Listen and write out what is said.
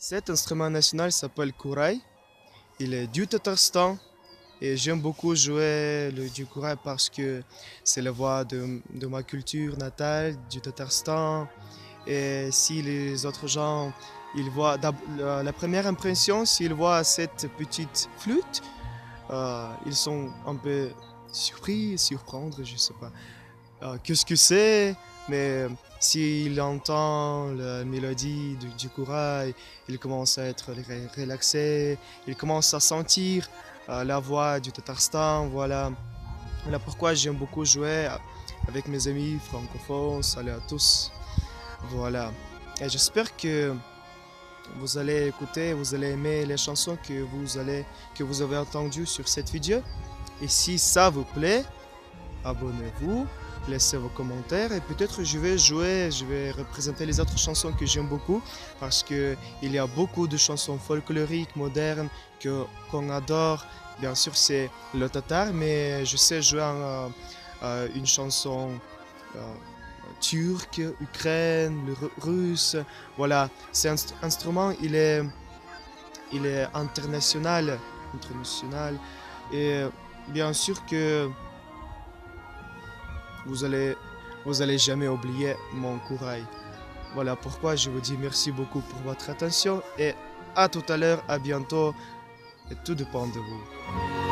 Cet instrument national s'appelle kouraï. Il est du Tatarstan et j'aime beaucoup jouer du kouraï parce que c'est la voix de ma culture natale, du Tatarstan. Et si les autres gens, ils voient la première impression, s'ils voient cette petite flûte, ils sont un peu surpris, surprendre, je sais pas. Qu'est-ce que c'est? Mais s'il entend la mélodie du corail, il commence à être relaxé, il commence à sentir la voix du Tatarstan, voilà. Voilà pourquoi j'aime beaucoup jouer avec mes amis francophones, salut à tous, voilà. Et j'espère que vous allez écouter, vous allez aimer les chansons que vous avez entendues sur cette vidéo. Et si ça vous plaît, abonnez-vous, laissez vos commentaires et peut-être je vais représenter les autres chansons que j'aime beaucoup parce que il y a beaucoup de chansons folkloriques, modernes qu'on adore. Bien sûr, c'est le tatar, mais je sais jouer une chanson euh, turque, ukraine, russe. Voilà, cet instrument, il est international, international et bien sûr que vous allez, vous allez jamais oublier mon courage. Voilà pourquoi je vous dis merci beaucoup pour votre attention et à tout à l'heure, à bientôt et tout dépend de vous.